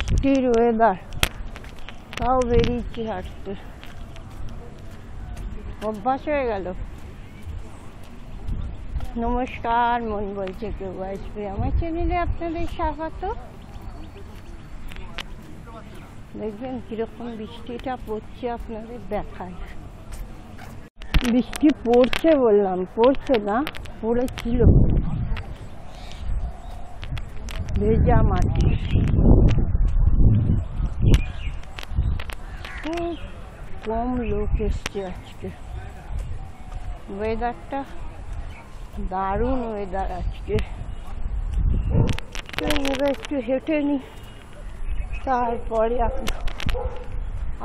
বৃষ্টির ওয়েদার, তাও বেরিয়েছি হাঁটতে, অভ্যাস হয়ে গেল। নমস্কার, মন বলছে কেউ আসবে আমার চ্যানেলে আপনাদের স্বাগত। দেখবেন কিরকম বৃষ্টিটা পড়ছে, আপনাদের দেখায়। বৃষ্টি পড়ছে বললাম, পড়ছে না, পড়েছিল। ভেজা মাটি, খুব কম লোক এসছে আজকে। ওয়েদারটা দারুণ ওয়েদার আজকে। একটু হেঁটে নি, তারপরে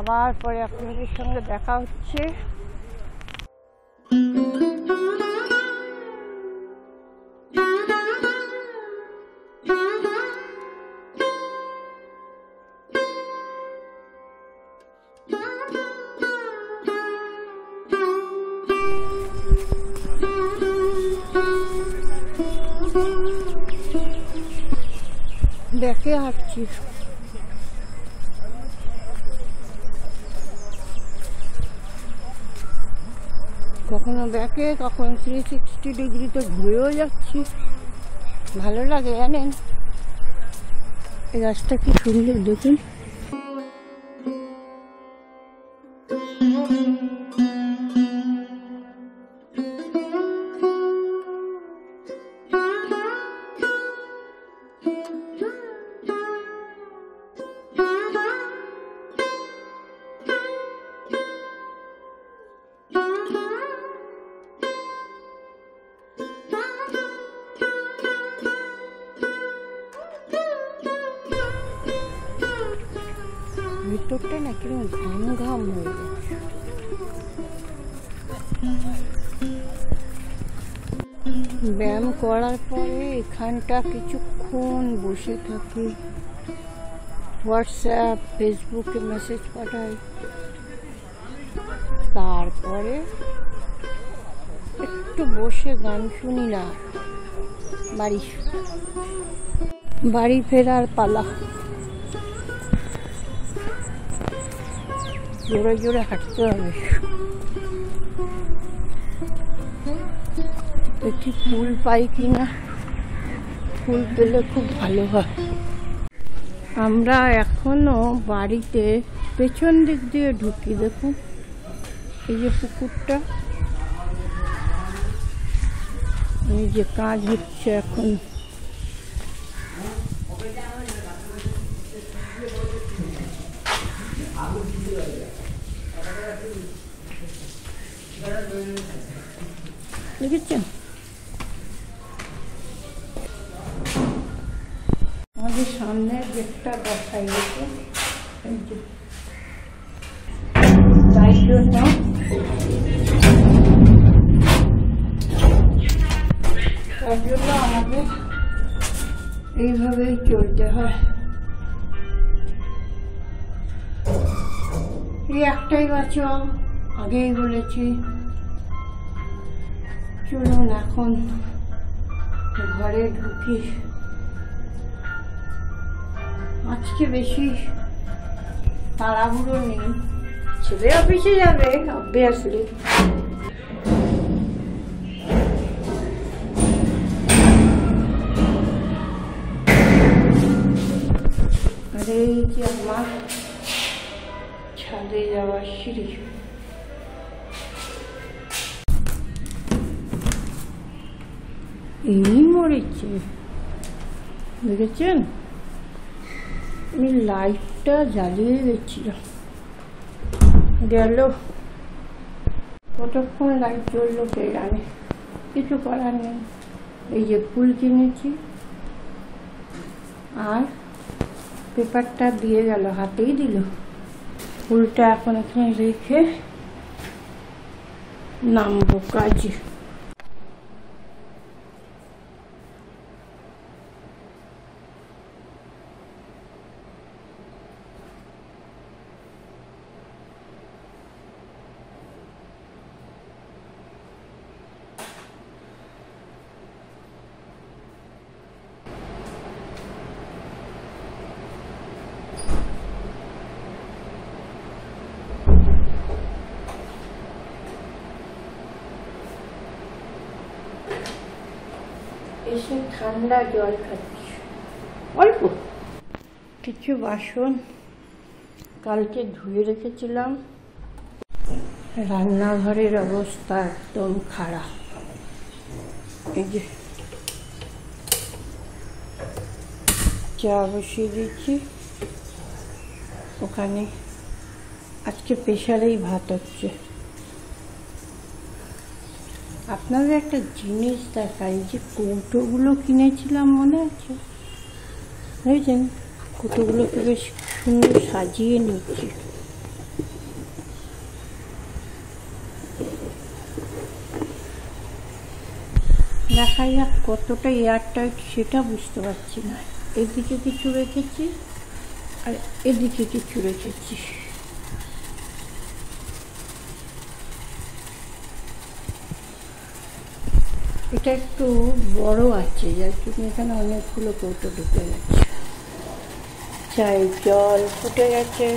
আবার পরে আপনাদের সঙ্গে দেখা হচ্ছে। দেখে হাঁটছি, কখনো ব্যাকে কখনো 360 ডিগ্রিতে ঘুরেও যাচ্ছি। ভালো লাগে জানেন। এই গাছটা কি সুন্দর দেখুন। ভিতরটা না কিরকম ঘাম ঘাম হয়ে গেছে। ব্যায়াম করার পরে এখানটা কিছুক্ষণ বসে থাকি, হোয়াটসঅ্যাপ ফেসবুকে মেসেজ পাঠাই, তারপরে একটু বসে গান শুনি, না বাড়ি ফেরার পালা। জোরে জোরে হাঁটতে হবে। দেখি ফুল পাই কিনা, ফুল পেলে খুব ভালো হয়। আমরা এখনো বাড়িতে পেছন দিক দিয়ে ঢুকি। দেখুন এই যে পুকুরটা, এই যে কাজ হচ্ছে এখন। দেখেছেন আমাদের সামনের গেটটা দেখাই গেছে, তাই জন্য আমাদের এইভাবেই চলতে হয়। এই একটাই বাচ্চা, আগেই বলেছি। চলুন এখন ঘরে ঢুকি। আজকে বেশি তাড়াহুড়ো নেই, ছেলে অফিসে যাবে অবভিয়াসলি। আর এই যে আমার ছাদে যাওয়ার সিঁড়ি। এই মরেছে, দেখেছেন? আমি লাইটটা জ্বালিয়ে গেছিল, গেল। কতক্ষণ লাইট জ্বললো কে জানে, কিছু করার নেই। এই যে ফুল কিনেছি, আর পেপারটা দিয়ে গেল, হাতেই দিল। ফুলটা এখন এখানে রেখে নামবো কাজে। এসে ঠান্ডা জল খাচ্ছি, অল্প কিছু বাসন কালকে ধুয়ে রেখেছিলাম। রান্নাঘরের অবস্থা একদম খারাপ। এই যে চা বসিয়ে দিচ্ছি, ওখানে আজকে প্রেশারেই ভাত হচ্ছে। আপনাদের একটা জিনিস দেখাই, যে কৌটোগুলো কিনেছিলাম মনে আছে, বুঝেছেন? কৌটোগুলোকে বেশ সুন্দর সাজিয়ে নিচ্ছি। দেখা যাক কতটা এয়ারটাইট সেটা বুঝতে পারছি না। এদিকে কিছু রেখেছি আর এদিকে কিছু রেখেছি। এটা একটু বড় আছে, যার জন্য এখানে অনেকগুলো কৌটো ঢুকে গেছে। চায়ের জল ফুটে গেছে।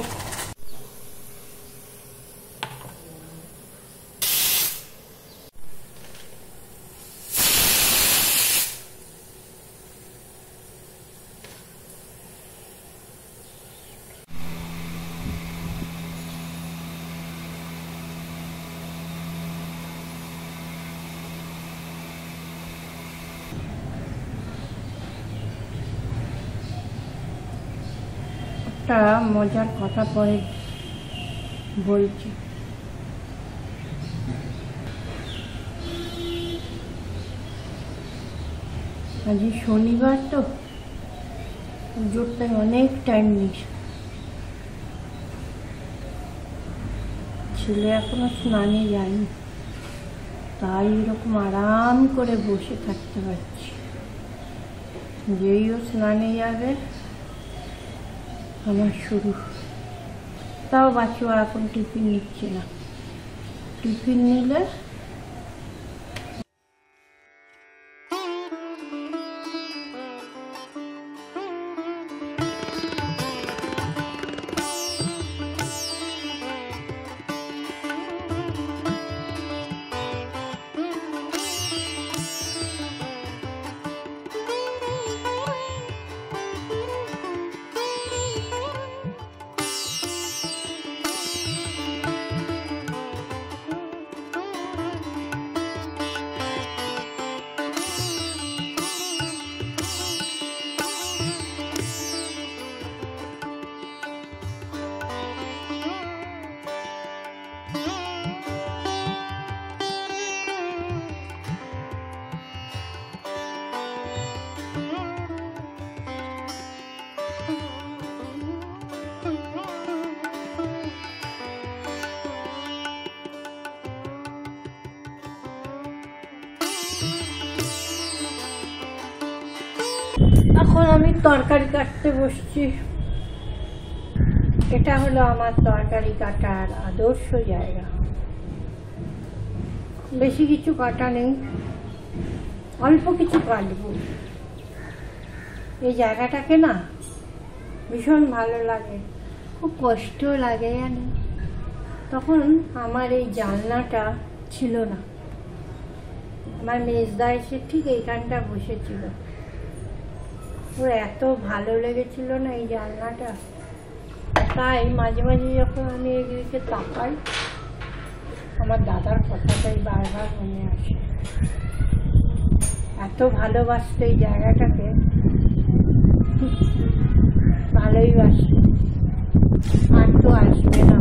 একটা মজার কথা পরে বলছি। আজ শনিবার তো, পুজোর টাইম অনেক টাইম নিয়েছে। ছেলে এখনো স্নানে যায়নি, তাই এরকম আরাম করে বসে থাকতে পারছি। যেই ও স্নানে যাবে আমার শুরু। তাও বাচ্চা এখন টিফিন নিচ্ছে না, টিফিন নিলে এখন আমি তরকারি কাটতে বসছি। এটা হলো আমার তরকারি কাটার আদর্শ জায়গা। বেশি কিছু কাটা নেই, অল্প কিছু কাটবো। এই জায়গাটাকে না ভীষণ ভালো লাগে, খুব কষ্ট লাগে জানেন। তখন আমার এই জানলাটা ছিল না, আমার মেজদা এসে ঠিক এইখানটা বসেছিল। ওর এত ভালো লেগেছিল না এই জানলাটা, তাই মাঝে মাঝে যখন আমি এদিকে তাকাই আমার দাদার কথাটাই বারবার মনে আসে। এত ভালোবাসতো এই জায়গাটাকে, ভালোই বাসতো। আর তো আসবে না।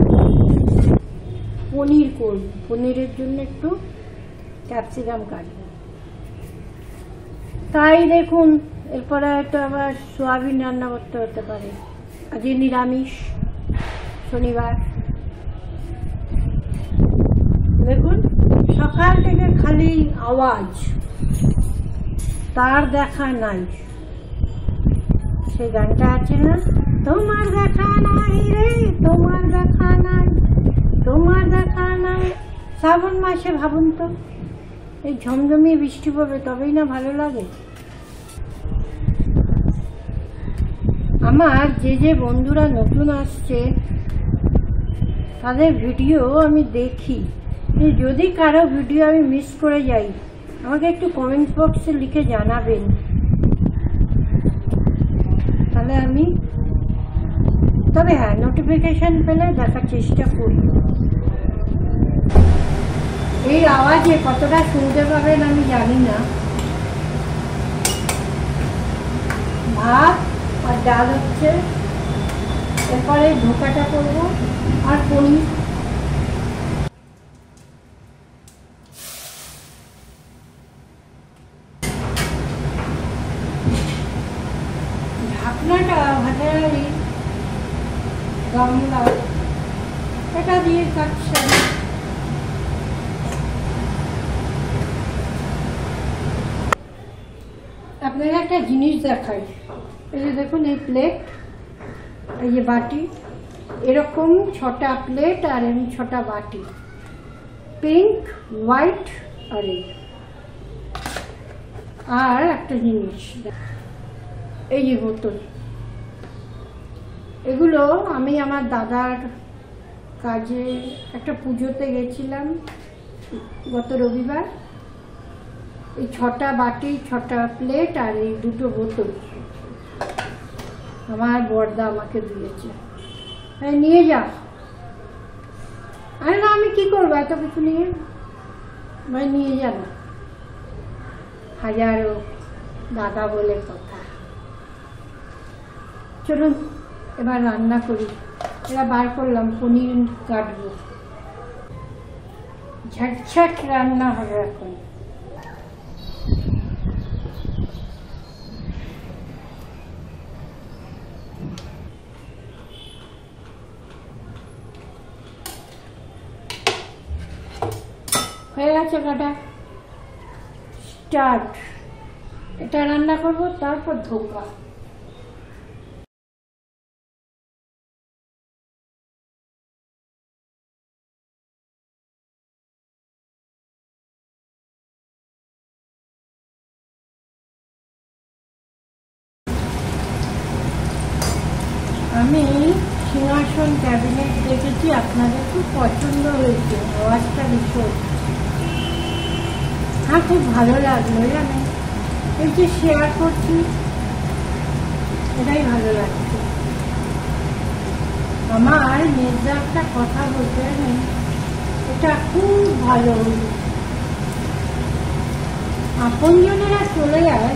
পনির করব, পনিরের জন্য একটু ক্যাপসিকাম কাটবো। তাই দেখুন এরপরে হয়তো আবার সোয়াবিন রান্না করতে হতে পারে। আজকে নিরামিষ, শনিবার। দেখুন সকাল থেকে খালি আওয়াজ, তার দেখা নাই। সেই গানটা আছে না, তোমার দেখা নাই রে, তোমার দেখা নাই, তোমার দেখা নাই। শ্রাবণ মাসে ভাবুন তো, এই ঝমঝমিয়ে বৃষ্টি পড়বে, তবেই না ভালো লাগে। আমার যে যে বন্ধুরা নতুন আসছে তাদের ভিডিও আমি দেখি, যদি কারো ভিডিও আমি মিস করে যাই আমাকে একটু কমেন্ট বক্সে লিখে জানাবেন, তাহলে আমি তবে হ্যাঁ নোটিফিকেশন পেলে দেখার চেষ্টা করি। এই আওয়াজে কতটা শুনতে পাবেন আমি জানি না। ভাত আর ডাল হচ্ছে, এরপরে ধোকাটা করবো আর পনির। ঢাকনাটা ভাতের হাঁড়ি গামলা এটা দিয়ে কাটছে। আপনাকে একটা জিনিস দেখাই, এই যে দেখুন এই প্লেট, এই যে বাটি, এরকম 6টা প্লেট আর এরকম 6টা বাটি, পিঙ্ক, হোয়াইট আর এই। আর একটা জিনিস, এই যে বোতল, এগুলো আমি আমার দাদার কাজে একটা পুজোতে গেছিলাম গত রবিবার। এই 6টা বাটি, 6টা প্লেট আর এই 2টো বোতল আমার বড়দা আমাকে দিয়েছে। নিয়ে যা। আরে না, আমি কি করবো এত কিছু নিয়ে? ভাই নিয়ে যা না, হাজারো দাদা বলে কথা। চলুন এবার রান্না করি। এরা বার করলাম, পনির কাটবো, ঝটঝট রান্না হবে এখন। হয়ে গেছে কাটা, স্টার্ট। এটা রান্না করবো, তারপর ধোকা। আমি সিংহাসন ক্যাবিনেট দেখেছি, আপনাদের খুব পছন্দ হয়েছে, আওয়াজটা ভীষণ। হ্যাঁ, খুব ভালো লাগলো জানেন, এই যে শেয়ার করছি এটাই ভালো লাগছে। আমার মেজদা একটা কথা বলতে জানেন, এটা খুব ভালো হলো। আপনজনেরা চলে যায়,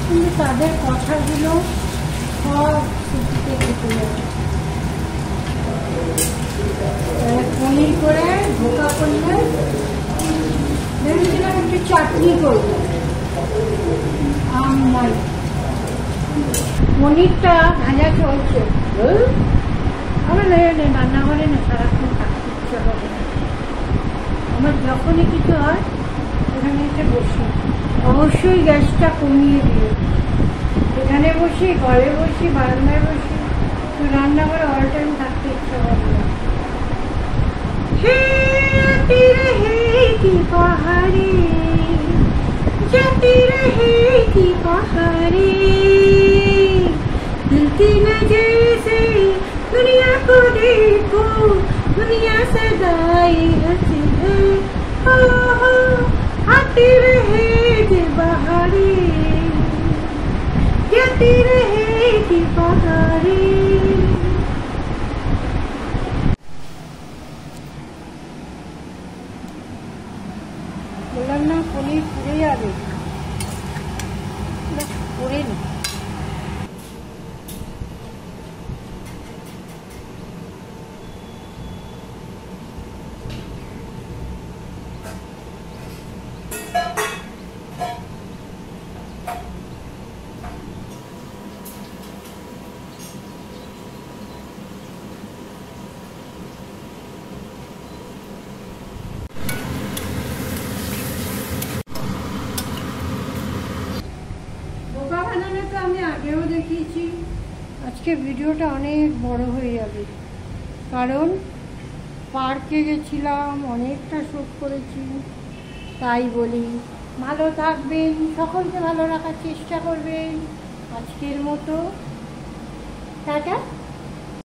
কিন্তু তাদের কথাগুলো সব স্মৃতিতে কেটে যাবে। পনির করে ধোকা করলে ভেবেছিলাম একটু চাটনি করবো, আম নাই। পনিরটা ভাজা চলছে, আমার রান্নাঘরে না সারাক্ষণ থাকতে ইচ্ছে হবে না। আমার যখনই কিছু হয় এখানে এসে বসি, অবশ্যই গ্যাসটা কমিয়ে দিয়ে এখানে বসি, ঘরে বসি, বারান্দায় বসি, রান্নাঘরে অল টাইম থাকতে ইচ্ছে হবে না। जाती रहेगी बहारे, जाती रहेगी बहारे, दिल की नजर से दुनिया को देखो, दुनिया सदाई हंसी है, हो आती रहेगी बहारे, जाती रहेगी बहारे। বললাম না পনির পুড়ে যাবে, পুড়ে নি। আমি আগেও দেখিয়েছি, আজকে ভিডিওটা অনেক বড় হয়ে যাবে, কারণ পার্কে গেছিলাম, অনেকটা শ্যুট করেছি। তাই বলি ভালো থাকবেন, সকলকে ভালো রাখার চেষ্টা করবেন। আজকের মতো টাটা।